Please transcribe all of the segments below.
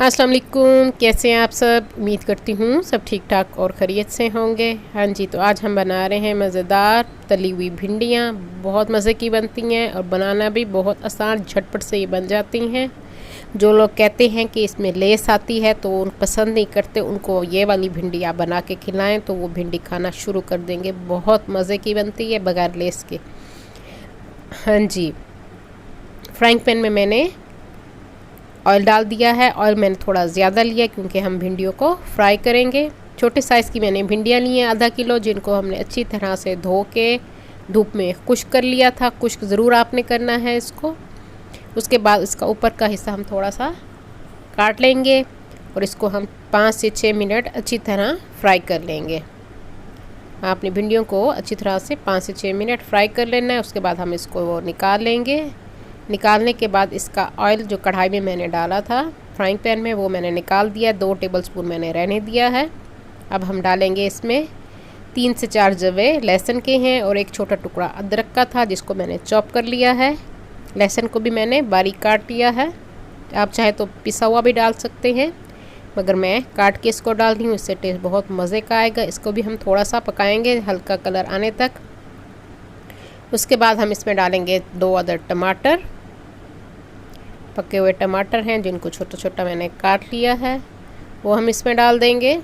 अस्सलाम वालेकुम, कैसे हैं आप सब। उम्मीद करती हूँ सब ठीक ठाक और खैरियत से होंगे। हाँ जी, तो आज हम बना रहे हैं मज़ेदार तली हुई भिंडियाँ। बहुत मज़े की बनती हैं और बनाना भी बहुत आसान, झटपट से ये बन जाती हैं। जो लोग कहते हैं कि इसमें लेस आती है तो उन पसंद नहीं करते, उनको ये वाली भिंडी आप बना के खिलाएँ तो वो भिंडी खाना शुरू कर देंगे। बहुत मज़े की बनती है बगैर लेस के। हाँ जी, फ्राइंग पैन में मैंने ऑयल डाल दिया है। ऑयल मैंने थोड़ा ज़्यादा लिया क्योंकि हम भिंडियों को फ्राई करेंगे। छोटे साइज़ की मैंने भिंडियाँ ली हैं आधा किलो, जिनको हमने अच्छी तरह से धो के धूप में खुश्क कर लिया था। खुश्क ज़रूर आपने करना है इसको। उसके बाद इसका ऊपर का हिस्सा हम थोड़ा सा काट लेंगे और इसको हम 5 से 6 मिनट अच्छी तरह फ्राई कर लेंगे। आपने भिंडियों को अच्छी तरह से 5 से 6 मिनट फ्राई कर लेना है। उसके बाद हम इसको निकाल लेंगे। निकालने के बाद इसका ऑयल जो कढ़ाई में मैंने डाला था फ्राइंग पैन में, वो मैंने निकाल दिया। 2 टेबलस्पून मैंने रहने दिया है। अब हम डालेंगे इसमें 3 से 4 जवे लहसुन के हैं और एक छोटा टुकड़ा अदरक का था जिसको मैंने चॉप कर लिया है। लहसुन को भी मैंने बारीक काट लिया है। आप चाहे तो पिसा हुआ भी डाल सकते हैं, मगर मैं काट के इसको डाल रही हूँ, इससे टेस्ट बहुत मज़े का आएगा। इसको भी हम थोड़ा सा पकाएंगे हल्का कलर आने तक। उसके बाद हम इसमें डालेंगे 2 अदर टमाटर, पके हुए टमाटर हैं जिनको छोटा छोटा मैंने काट लिया है, वो हम इसमें डाल देंगे।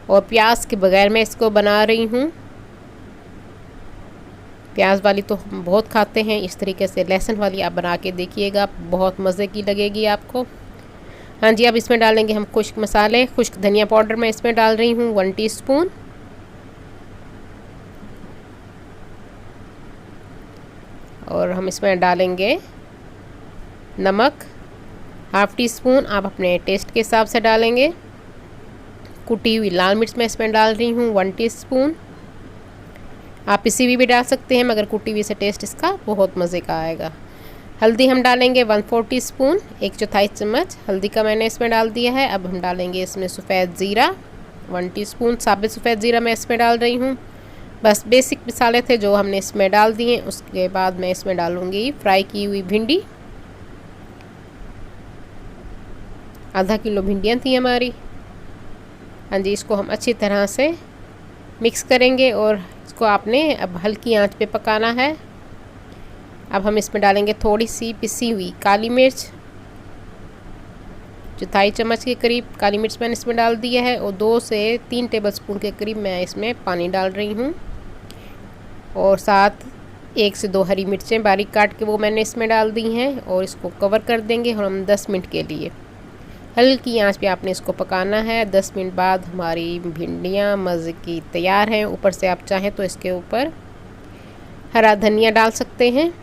और प्याज के बगैर मैं इसको बना रही हूँ। प्याज वाली तो हम बहुत खाते हैं, इस तरीके से लहसुन वाली आप बना के देखिएगा, बहुत मज़े की लगेगी आपको। हाँ जी, अब इसमें डालेंगे हम खुश्क मसाले। खुश्क धनिया पाउडर मैं इसमें डाल रही हूँ 1 टीस्पून। और हम इसमें डालेंगे नमक 1/2 टीस्पून, आप अपने टेस्ट के हिसाब से डालेंगे। कुटी हुई लाल मिर्च मैं इसमें डाल रही हूँ 1 टीस्पून। आप पिसी हुई भी डाल सकते हैं, मगर कुटी हुई से टेस्ट इसका बहुत मज़े का आएगा। हल्दी हम डालेंगे 1/4 टीस्पून, 1/4 चम्मच हल्दी का मैंने इसमें डाल दिया है। अब हम डालेंगे इसमें सफ़ेद ज़ीरा 1 टीस्पून, साबित सफ़ेद ज़ीरा मैं इसमें डाल रही हूँ। बस बेसिक मसाले थे जो हमने इसमें डाल दिए। उसके बाद मैं इसमें डालूँगी फ्राई की हुई भिंडी। आधा किलो भिंडियाँ थी हमारी। हाँ जी, इसको हम अच्छी तरह से मिक्स करेंगे और इसको आपने अब हल्की आंच पे पकाना है। अब हम इसमें डालेंगे थोड़ी सी पिसी हुई काली मिर्च, 1/4 चम्मच के करीब काली मिर्च मैंने इसमें डाल दिया है। और 2 से 3 टेबलस्पून के करीब मैं इसमें पानी डाल रही हूँ। और साथ 1 से 2 हरी मिर्चें बारीक काट के वो मैंने इसमें डाल दी हैं। और इसको कवर कर देंगे और हम 10 मिनट के लिए हल्की आंच पे आपने इसको पकाना है। 10 मिनट बाद हमारी भिंडियाँ मज़े की तैयार हैं। ऊपर से आप चाहें तो इसके ऊपर हरा धनिया डाल सकते हैं।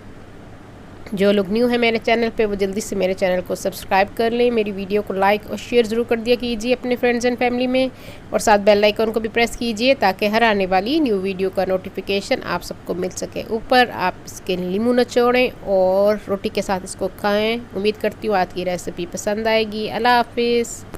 जो लोग न्यू है मेरे चैनल पे वो जल्दी से मेरे चैनल को सब्सक्राइब कर लें। मेरी वीडियो को लाइक और शेयर ज़रूर कर दिया कीजिए अपने फ्रेंड्स एंड फैमिली में। और साथ बेल आइकन को भी प्रेस कीजिए ताकि हर आने वाली न्यू वीडियो का नोटिफिकेशन आप सबको मिल सके। ऊपर आप इसके नींबू निचोड़ें और रोटी के साथ इसको खाएँ। उम्मीद करती हूँ आज की रेसिपी पसंद आएगी। अल्लाह हाफिज़।